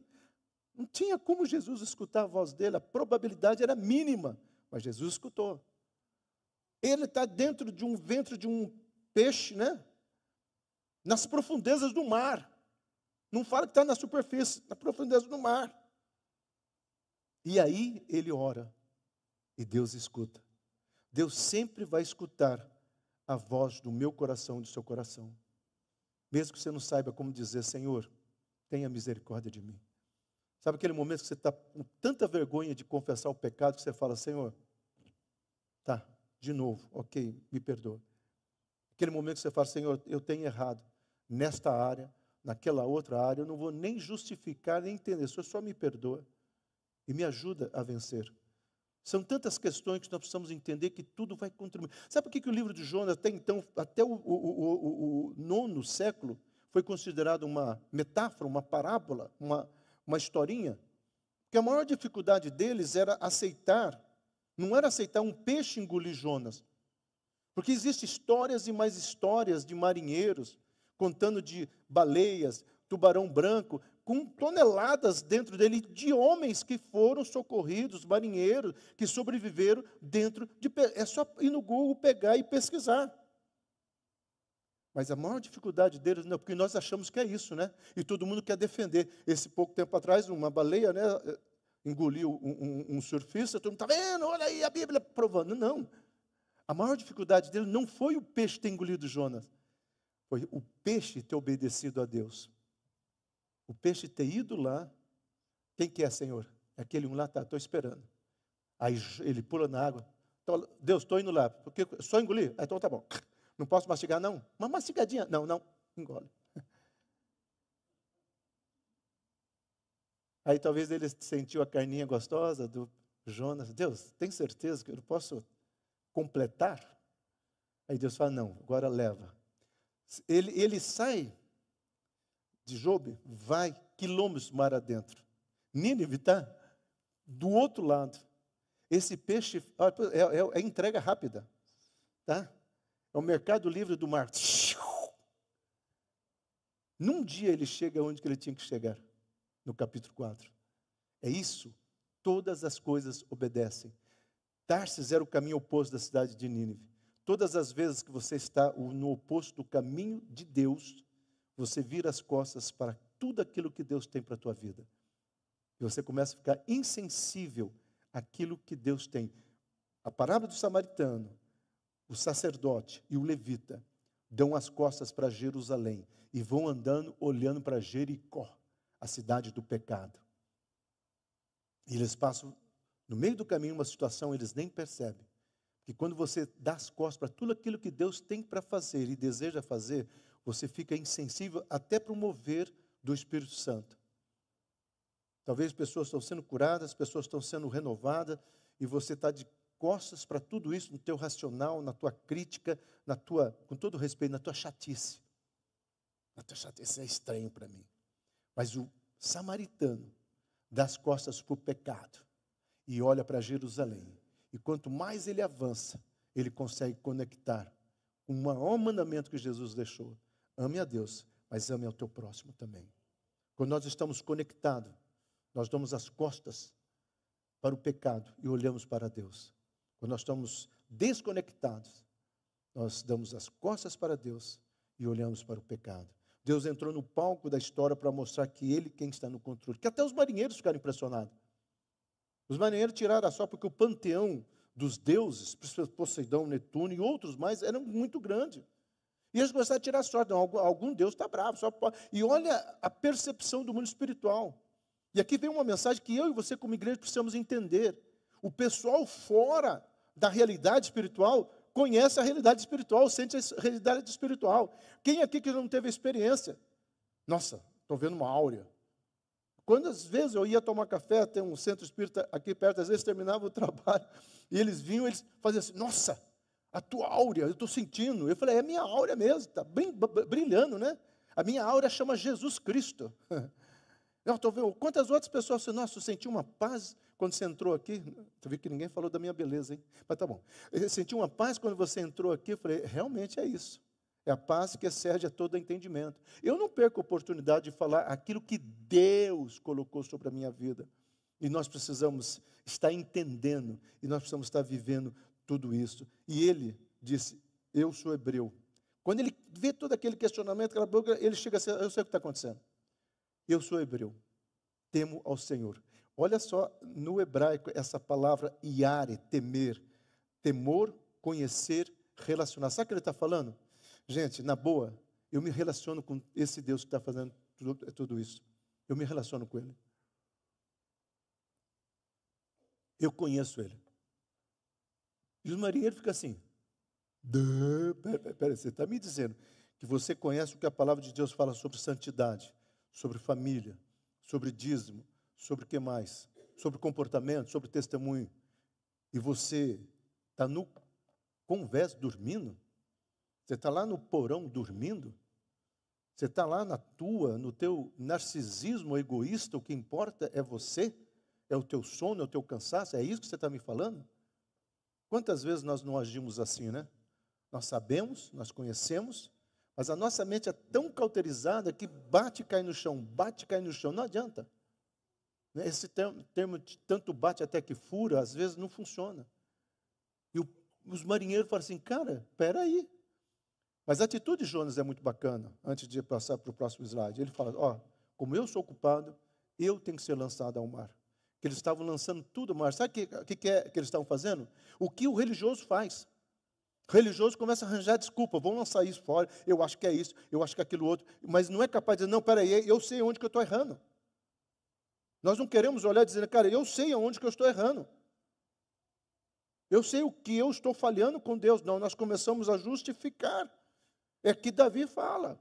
Não tinha como Jesus escutar a voz dele, a probabilidade era mínima, mas Jesus escutou. Ele está dentro de um ventre de um peixe, né? Nas profundezas do mar. Não fala que está na superfície, na profundeza do mar. E aí ele ora, e Deus escuta. Deus sempre vai escutar a voz do meu coração e do seu coração. mesmo que você não saiba como dizer, Senhor, tenha misericórdia de mim. Sabe aquele momento que você está com tanta vergonha de confessar o pecado, que você fala, Senhor, tá, de novo, ok, me perdoa. Aquele momento que você fala, Senhor, eu tenho errado nesta área, naquela outra área, eu não vou nem justificar, nem entender, Senhor só me perdoa e me ajuda a vencer. São tantas questões que nós precisamos entender que tudo vai contribuir. Sabe por que o livro de Jonas, até então, até o 9º século, foi considerado uma metáfora, uma parábola, uma historinha? Porque a maior dificuldade deles era aceitar, não era aceitar um peixe engolir Jonas. Porque existem histórias e mais histórias de marinheiros, contando de baleias, tubarão branco, com toneladas dentro dele, de homens que foram socorridos, marinheiros, que sobreviveram dentro de... É só ir no Google, pegar e pesquisar. Mas a maior dificuldade deles, não, porque nós achamos que é isso, né? E todo mundo quer defender. Esse pouco tempo atrás, uma baleia, né, engoliu um surfista, todo mundo está vendo, olha aí a Bíblia provando. Não. A maior dificuldade dele não foi o peixe ter engolido Jonas, foi o peixe ter obedecido a Deus. O peixe ter ido lá, quem que é, Senhor? É aquele um lá, tá, estou esperando. Aí ele pula na água. Então, Deus, estou indo lá. Porque só engolir? Então tá bom. Não posso mastigar, não? Uma mastigadinha. Não, engole. Aí talvez ele sentiu a carninha gostosa do Jonas. Deus, tem certeza que eu posso completar? Aí Deus fala, não, agora leva. Ele sai de Jobe, vai quilômetros mar adentro. Nínive está do outro lado. Esse peixe é entrega rápida. Tá? É o mercado livre do mar. Num dia ele chega onde que ele tinha que chegar. No capítulo 4. É isso. Todas as coisas obedecem. Tarsis era o caminho oposto da cidade de Nínive. Todas as vezes que você está no oposto do caminho de Deus, você vira as costas para tudo aquilo que Deus tem para a tua vida. E você começa a ficar insensível àquilo que Deus tem. A parábola do samaritano, o sacerdote e o levita dão as costas para Jerusalém e vão andando, olhando para Jericó, a cidade do pecado. E eles passam no meio do caminho uma situação, eles nem percebem. Que quando você dá as costas para tudo aquilo que Deus tem para fazer e deseja fazer, você fica insensível até para o mover do Espírito Santo. Talvez pessoas estão sendo curadas, pessoas estão sendo renovadas, e você está de costas para tudo isso no teu racional, na tua crítica, com todo respeito, na tua chatice. Na tua chatice é estranho para mim. Mas o samaritano dá as costas para o pecado e olha para Jerusalém. E quanto mais ele avança, ele consegue conectar com o maior mandamento que Jesus deixou. Ame a Deus, mas ame ao teu próximo também. Quando nós estamos conectados, nós damos as costas para o pecado e olhamos para Deus. Quando nós estamos desconectados, nós damos as costas para Deus e olhamos para o pecado. Deus entrou no palco da história para mostrar que Ele quem está no controle. Que até os marinheiros ficaram impressionados. Os marinheiros tiraram a sorte porque o panteão dos deuses, Poseidon, Netuno e outros mais, era muito grande. E eles começaram a tirar a sorte. Não, algum Deus está bravo. E olha a percepção do mundo espiritual. E aqui vem uma mensagem que eu e você como igreja precisamos entender. O pessoal fora da realidade espiritual conhece a realidade espiritual, sente a realidade espiritual. Quem aqui que não teve experiência? Nossa, estou vendo uma áurea. Quantas vezes eu ia tomar café, tem um centro espírita aqui perto, às vezes terminava o trabalho, e eles vinham, eles faziam assim, nossa, a tua áurea, eu estou sentindo. Eu falei, é a minha áurea mesmo, está brilhando, né? A minha áurea chama Jesus Cristo. Eu estou vendo quantas outras pessoas assim, nossa, eu senti uma paz quando você entrou aqui. Tu viu que ninguém falou da minha beleza, hein? Mas tá bom. Eu senti uma paz quando você entrou aqui. Eu falei, realmente é isso. É a paz que excede a todo entendimento. Eu não perco a oportunidade de falar aquilo que Deus colocou sobre a minha vida. E nós precisamos estar entendendo, e nós precisamos estar vivendo tudo isso. E ele disse, eu sou hebreu. Quando ele vê todo aquele questionamento, aquela boca, ele chega assim, eu sei o que está acontecendo. Eu sou hebreu, temo ao Senhor. Olha só, no hebraico, essa palavra iare, temer. Temor, conhecer, relacionar. Sabe o que ele está falando? Gente, na boa, eu me relaciono com esse Deus que está fazendo tudo isso. Eu me relaciono com Ele. Eu conheço Ele. E os marinheiros ficam assim. Peraí, você está me dizendo que você conhece o que a palavra de Deus fala sobre santidade, sobre família, sobre dízimo, sobre o que mais? Sobre comportamento, sobre testemunho. E você está no convés dormindo? Você está lá no porão dormindo? Você está lá no teu narcisismo egoísta, o que importa é você? É o teu sono, é o teu cansaço? É isso que você está me falando? Quantas vezes nós não agimos assim, né? Nós sabemos, nós conhecemos, mas a nossa mente é tão cauterizada que bate e cai no chão, bate e cai no chão, não adianta. Esse termo tanto bate até que fura, às vezes não funciona. E os marinheiros falam assim, cara, espera aí. Mas a atitude de Jonas é muito bacana, antes de passar para o próximo slide. Ele fala, ó, como eu sou culpado, eu tenho que ser lançado ao mar. Que eles estavam lançando tudo ao mar. Sabe o que eles estavam fazendo? O que o religioso faz. O religioso começa a arranjar desculpa, vão lançar isso fora, eu acho que é isso, eu acho que é aquilo outro, mas não é capaz de dizer, não, peraí, eu sei onde que eu estou errando. Nós não queremos olhar e dizer, cara, eu sei onde que eu estou errando. Eu sei o que eu estou falhando com Deus. Não, nós começamos a justificar. É que Davi fala.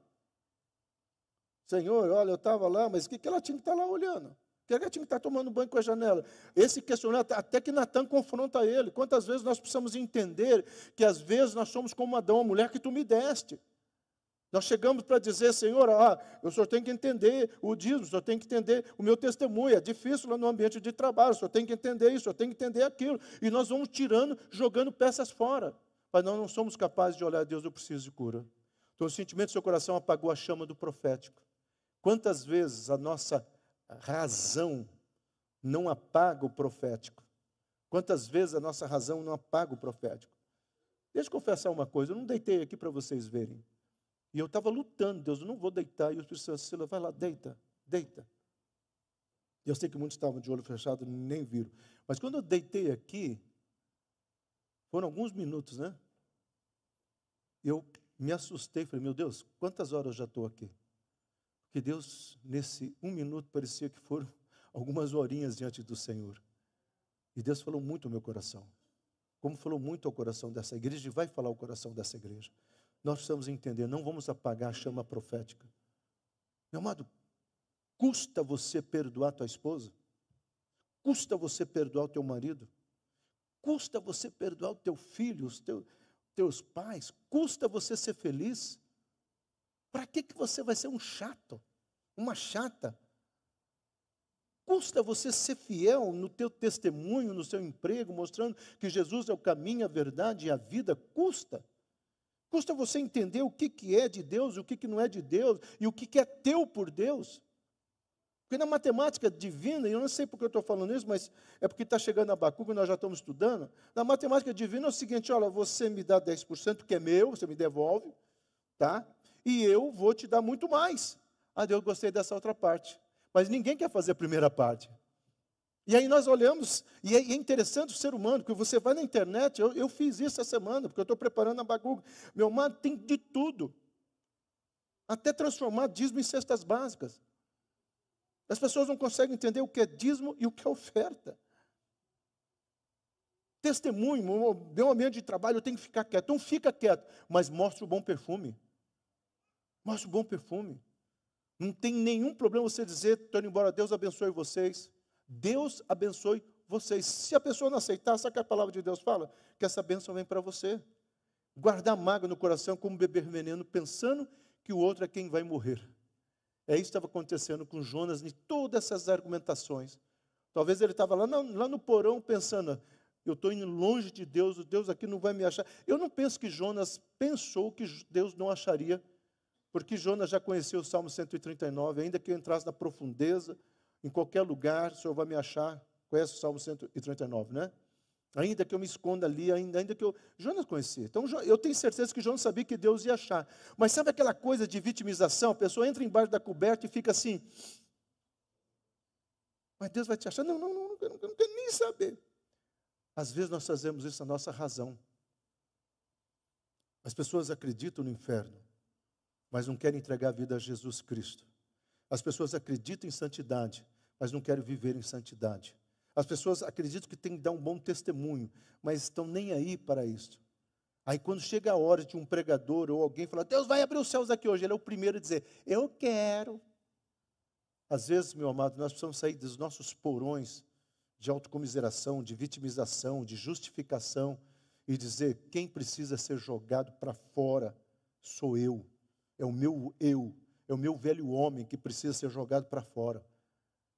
Senhor, olha, eu estava lá, mas o que ela tinha que estar lá olhando? O que ela tinha que estar tomando banho com a janela? Esse questionamento, até que Natan confronta ele. Quantas vezes nós precisamos entender que às vezes nós somos como Adão, a mulher que tu me deste. Nós chegamos para dizer, Senhor, o Senhor tem que entender o dízimo, o Senhor tem que entender o meu testemunho. É difícil lá no ambiente de trabalho, o Senhor tem que entender isso, o Senhor tem que entender aquilo. E nós vamos tirando, jogando peças fora. Mas nós não somos capazes de olhar a Deus, eu preciso de cura. Então o sentimento do seu coração apagou a chama do profético. Quantas vezes a nossa razão não apaga o profético? Quantas vezes a nossa razão não apaga o profético? Deixa eu confessar uma coisa, eu não deitei aqui para vocês verem. E eu estava lutando, Deus, eu não vou deitar. E o Espírito Santo disse, vai lá, deita, deita. E eu sei que muitos estavam de olho fechado, nem viram. Mas quando eu deitei aqui, foram alguns minutos, né? Eu me assustei, falei, meu Deus, quantas horas eu já estou aqui? Porque Deus, nesse 1 minuto, parecia que foram algumas horinhas diante do Senhor. E Deus falou muito ao meu coração. Como falou muito ao coração dessa igreja, e vai falar ao coração dessa igreja. Nós precisamos entender, não vamos apagar a chama profética. Meu amado, custa você perdoar tua esposa? Custa você perdoar o teu marido? Custa você perdoar o teu filho, os teus pais? Custa você ser feliz? Para que você vai ser um chato? Uma chata? Custa você ser fiel no teu testemunho, no seu emprego, mostrando que Jesus é o caminho, a verdade e a vida? Custa. Custa você entender o que é de Deus, o que não é de Deus, e o que é teu por Deus. Porque na matemática divina, e eu não sei porque eu estou falando isso, mas é porque está chegando a Abacuque, nós já estamos estudando. Na matemática divina é o seguinte, olha, você me dá 10%, que é meu, você me devolve, tá? E eu vou te dar muito mais. Deus, gostei dessa outra parte. Mas ninguém quer fazer a primeira parte. E aí nós olhamos, e é interessante o ser humano, porque você vai na internet, eu fiz isso essa semana, porque eu estou preparando a Abacuque. Meu amado, tem de tudo. Até transformar dízimo em cestas básicas. As pessoas não conseguem entender o que é dízimo e o que é oferta. Testemunho, meu ambiente de trabalho, eu tenho que ficar quieto. Então fica quieto, mas mostre o bom perfume. Mostre o bom perfume. Não tem nenhum problema você dizer, estou indo embora, Deus abençoe vocês. Deus abençoe vocês. Se a pessoa não aceitar, sabe o que a palavra de Deus fala? Que essa bênção vem para você. Guardar mágoa no coração como beber veneno, pensando que o outro é quem vai morrer. É isso que estava acontecendo com Jonas em todas essas argumentações. Talvez ele estava lá no porão pensando, eu estou indo longe de Deus, o Deus aqui não vai me achar. Eu não penso que Jonas pensou que Deus não acharia, porque Jonas já conhecia o Salmo 139, ainda que eu entrasse na profundeza, em qualquer lugar, o Senhor vai me achar. Conhece o Salmo 139, né? Ainda que eu me esconda ali, ainda que eu... Jonas conhecia. Então, eu tenho certeza que Jonas sabia que Deus ia achar. Mas sabe aquela coisa de vitimização? A pessoa entra embaixo da coberta e fica assim... Mas Deus vai te achar? Não, não quero nem saber. Às vezes nós fazemos isso na nossa razão. As pessoas acreditam no inferno. mas não querem entregar a vida a Jesus Cristo. As pessoas acreditam em santidade, mas não querem viver em santidade. As pessoas acreditam que tem que dar um bom testemunho, mas estão nem aí para isso. Aí quando chega a hora de um pregador ou alguém falar, Deus vai abrir os céus aqui hoje, ele é o primeiro a dizer, eu quero. Às vezes, meu amado, nós precisamos sair dos nossos porões de autocomiseração, de vitimização, de justificação, e dizer, quem precisa ser jogado para fora sou eu. É o meu velho homem que precisa ser jogado para fora.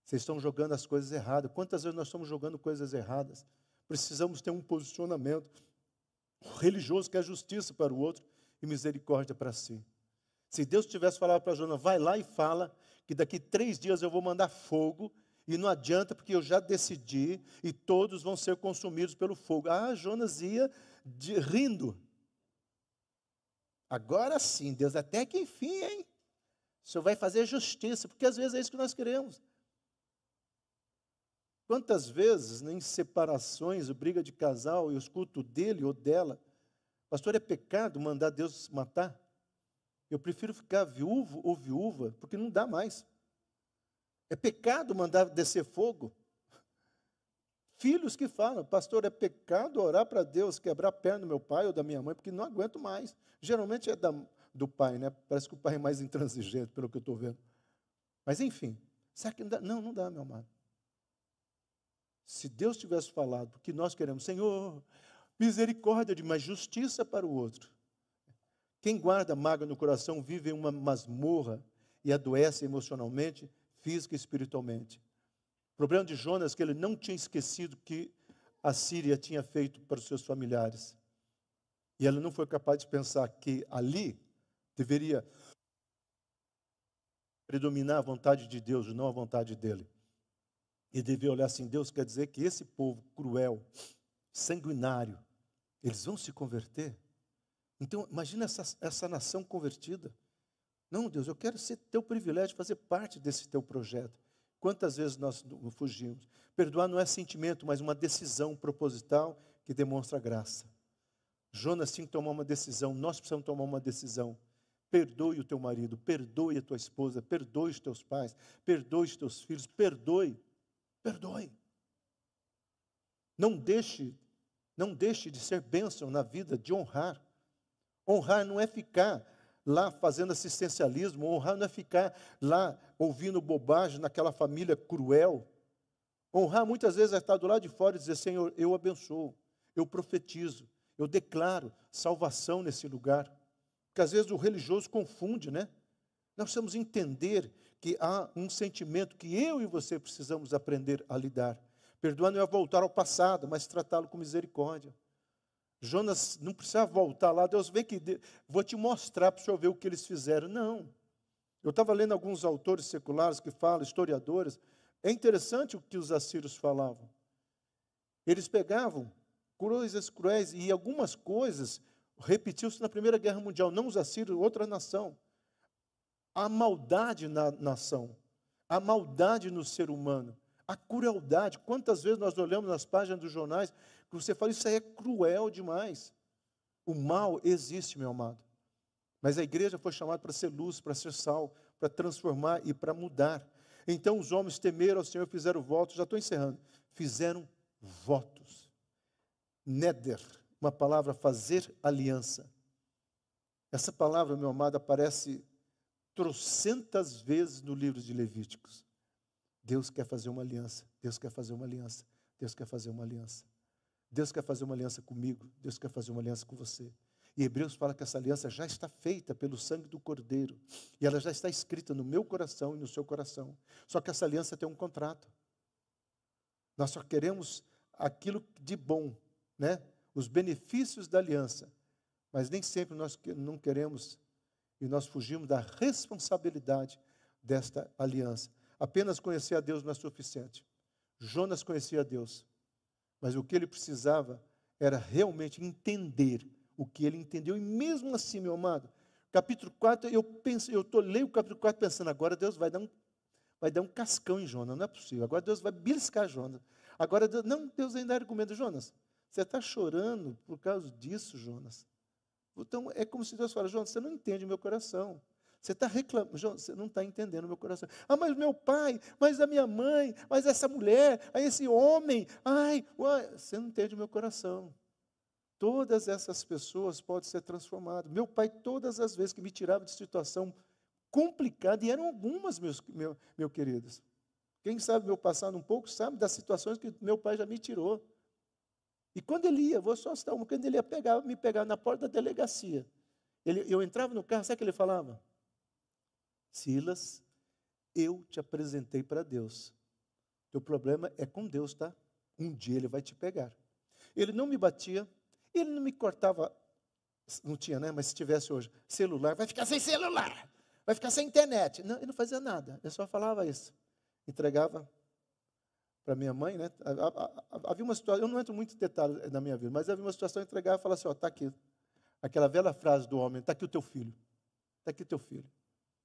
Vocês estão jogando as coisas erradas. Quantas vezes nós estamos jogando coisas erradas? Precisamos ter um posicionamento religioso que é justiça para o outro e misericórdia para si. Se Deus tivesse falado para Jonas, vai lá e fala que daqui 3 dias eu vou mandar fogo, e não adianta porque eu já decidi e todos vão ser consumidos pelo fogo. Jonas ia rindo. Agora sim, Deus, até que enfim, hein? O Senhor vai fazer justiça, porque às vezes é isso que nós queremos. Quantas vezes, em separações, briga de casal, eu escuto dele ou dela, pastor, é pecado mandar Deus matar? Eu prefiro ficar viúvo ou viúva, porque não dá mais. É pecado mandar descer fogo? Filhos que falam, pastor, é pecado orar para Deus quebrar a perna do meu pai ou da minha mãe, porque não aguento mais. Geralmente é do pai, né? Parece que o pai é mais intransigente, pelo que eu estou vendo. Mas enfim, será que não dá? Não, não dá, meu amado. Se Deus tivesse falado, porque nós queremos, Senhor, misericórdia, mas justiça para o outro. Quem guarda mágoa no coração vive em uma masmorra e adoece emocionalmente, física e espiritualmente. O problema de Jonas é que ele não tinha esquecido que a Síria tinha feito para os seus familiares. E ele não foi capaz de pensar que ali deveria predominar a vontade de Deus e não a vontade dele. E devia olhar assim, Deus quer dizer que esse povo cruel, sanguinário, eles vão se converter? Então, imagina essa nação convertida. Não, Deus, eu quero ser teu privilégio, fazer parte desse teu projeto. Quantas vezes nós fugimos? Perdoar não é sentimento, mas uma decisão proposital que demonstra graça. Jonas tinha que tomar uma decisão, nós precisamos tomar uma decisão. Perdoe o teu marido, perdoe a tua esposa, perdoe os teus pais, perdoe os teus filhos, perdoe. Perdoe. Não deixe de ser bênção na vida, de honrar. Honrar não é ficar lá fazendo assistencialismo, honrar não é ficar lá ouvindo bobagem naquela família cruel. Honrar muitas vezes é estar do lado de fora e dizer, Senhor, eu abençoo, eu profetizo, eu declaro salvação nesse lugar. Porque às vezes o religioso confunde, né? Nós precisamos entender que há um sentimento que eu e você precisamos aprender a lidar. Perdoar não é voltar ao passado, mas tratá-lo com misericórdia. Jonas não precisava voltar lá, Deus vem que vou te mostrar para o senhor ver o que eles fizeram. Não. Eu estava lendo alguns autores seculares que falam, historiadores, é interessante o que os assírios falavam. Eles pegavam coisas cruéis e algumas coisas repetiu-se na Primeira Guerra Mundial, não os assírios, outra nação. A maldade na nação, a maldade no ser humano, a crueldade. Quantas vezes nós olhamos nas páginas dos jornais que você fala, isso aí é cruel demais. O mal existe, meu amado. Mas a igreja foi chamada para ser luz, para ser sal, para transformar e para mudar. Então os homens temeram ao Senhor, fizeram votos, já estou encerrando, fizeram votos. Neder, uma palavra fazer aliança. Essa palavra, meu amado, aparece trocentas vezes no livro de Levíticos. Deus quer fazer uma aliança, Deus quer fazer uma aliança, Deus quer fazer uma aliança. Deus quer fazer uma aliança comigo, Deus quer fazer uma aliança com você. E Hebreus fala que essa aliança já está feita pelo sangue do Cordeiro. E ela já está escrita no meu coração e no seu coração. Só que essa aliança tem um contrato. Nós só queremos aquilo de bom, né? Os benefícios da aliança. Mas nem sempre nós não queremos e nós fugimos da responsabilidade desta aliança. Apenas conhecer a Deus não é suficiente. Jonas conhecia a Deus, mas o que ele precisava era realmente entender o que ele entendeu. E mesmo assim, meu amado, capítulo 4, leio o capítulo 4 pensando, agora Deus vai dar um cascão em Jonas, não é possível. Agora Deus vai beliscar Jonas. Agora, Deus ainda argumenta, Jonas, você está chorando por causa disso, Jonas. Então, é como se Deus fala, Jonas, você não entende o meu coração. Você está reclamando, João, você não está entendendo o meu coração. Ah, mas meu pai, mas a minha mãe, mas essa mulher, aí esse homem, ai, uai, você não entende o meu coração. Todas essas pessoas podem ser transformadas. Meu pai, todas as vezes que me tirava de situação complicada, e eram algumas, meus queridos. Quem sabe meu passado um pouco, sabe das situações que meu pai já me tirou. E quando ele ia, vou só citar uma, quando ele ia me pegar na porta da delegacia, eu entrava no carro, sabe o que ele falava? Silas, eu te apresentei para Deus. Teu problema é com Deus, tá? Um dia ele vai te pegar. Ele não me batia, ele não me cortava, não tinha, né? Mas se tivesse hoje, celular, vai ficar sem celular, vai ficar sem internet. Não, ele não fazia nada, ele só falava isso. Entregava para minha mãe, né? Havia uma situação, eu não entro muito em detalhes na minha vida, mas havia uma situação, eu entregava e falava assim, ó, está aqui. Aquela velha frase do homem, está aqui o teu filho. Está aqui o teu filho.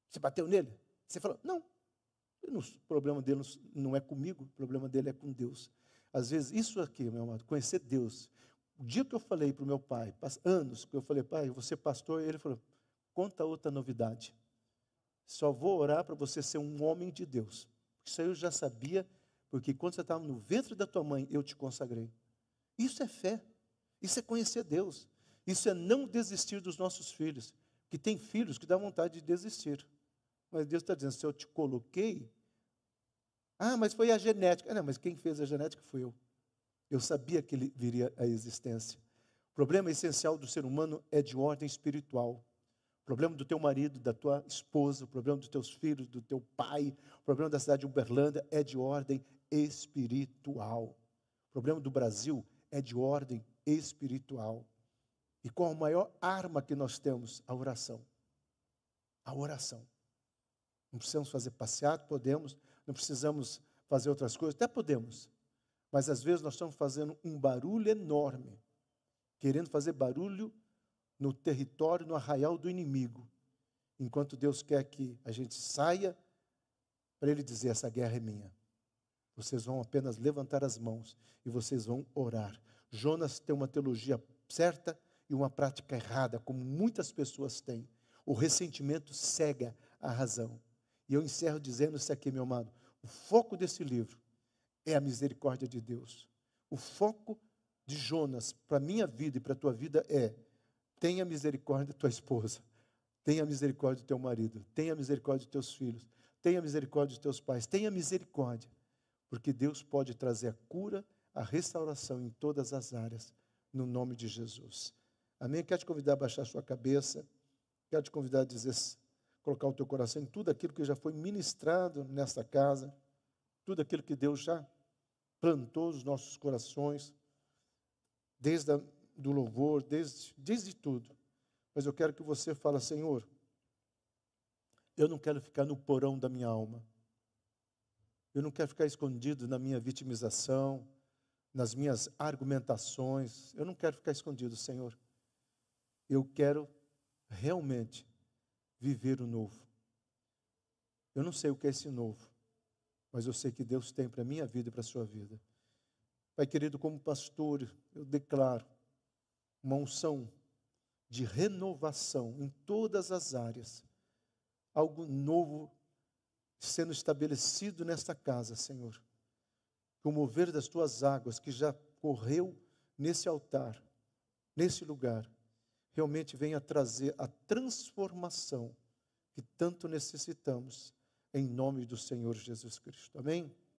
Você bateu nele? Você falou, não. O problema dele não é comigo, o problema dele é com Deus. Às vezes, isso aqui, meu amado, conhecer Deus. O dia que eu falei para o meu pai, anos que eu falei, pai, eu vou ser pastor, ele falou, conta outra novidade. Só vou orar para você ser um homem de Deus. Isso aí eu já sabia, porque quando você estava no ventre da tua mãe, eu te consagrei. Isso é fé. Isso é conhecer Deus. Isso é não desistir dos nossos filhos. Que tem filhos que dá vontade de desistir. Mas Deus está dizendo, se eu te coloquei... Ah, mas foi a genética. Não, mas quem fez a genética foi eu. Eu sabia que ele viria à existência. O problema essencial do ser humano é de ordem espiritual. O problema do teu marido, da tua esposa, o problema dos teus filhos, do teu pai, o problema da cidade de Uberlândia é de ordem espiritual. O problema do Brasil é de ordem espiritual. E qual a maior arma que nós temos? A oração. A oração. Não precisamos fazer passeado, podemos. Não precisamos fazer outras coisas, até podemos. Mas às vezes nós estamos fazendo um barulho enorme, querendo fazer barulho no território, no arraial do inimigo, enquanto Deus quer que a gente saia para Ele dizer, essa guerra é minha. Vocês vão apenas levantar as mãos e vocês vão orar. Jonas tem uma teologia certa e uma prática errada, como muitas pessoas têm. O ressentimento cega a razão. E eu encerro dizendo isso aqui, meu amado. O foco desse livro é a misericórdia de Deus. O foco de Jonas para a minha vida e para a tua vida é: tenha misericórdia da tua esposa, tenha misericórdia do teu marido, tenha misericórdia dos teus filhos, tenha misericórdia dos teus pais, tenha misericórdia, porque Deus pode trazer a cura, a restauração em todas as áreas, no nome de Jesus. Amém? Quero te convidar a baixar a sua cabeça, quero te convidar a dizer, colocar o teu coração em tudo aquilo que já foi ministrado nesta casa, tudo aquilo que Deus já plantou nos nossos corações, desde do louvor, desde tudo. Mas eu quero que você fale, Senhor, eu não quero ficar no porão da minha alma. Eu não quero ficar escondido na minha vitimização, nas minhas argumentações. Eu não quero ficar escondido, Senhor. Eu quero realmente viver o novo. Eu não sei o que é esse novo, mas eu sei que Deus tem para a minha vida e para a sua vida. Pai querido, como pastor, eu declaro uma unção de renovação em todas as áreas. Algo novo sendo estabelecido nesta casa, Senhor. Que o mover das tuas águas que já correu nesse altar, nesse lugar, realmente venha trazer a transformação que tanto necessitamos, em nome do Senhor Jesus Cristo. Amém?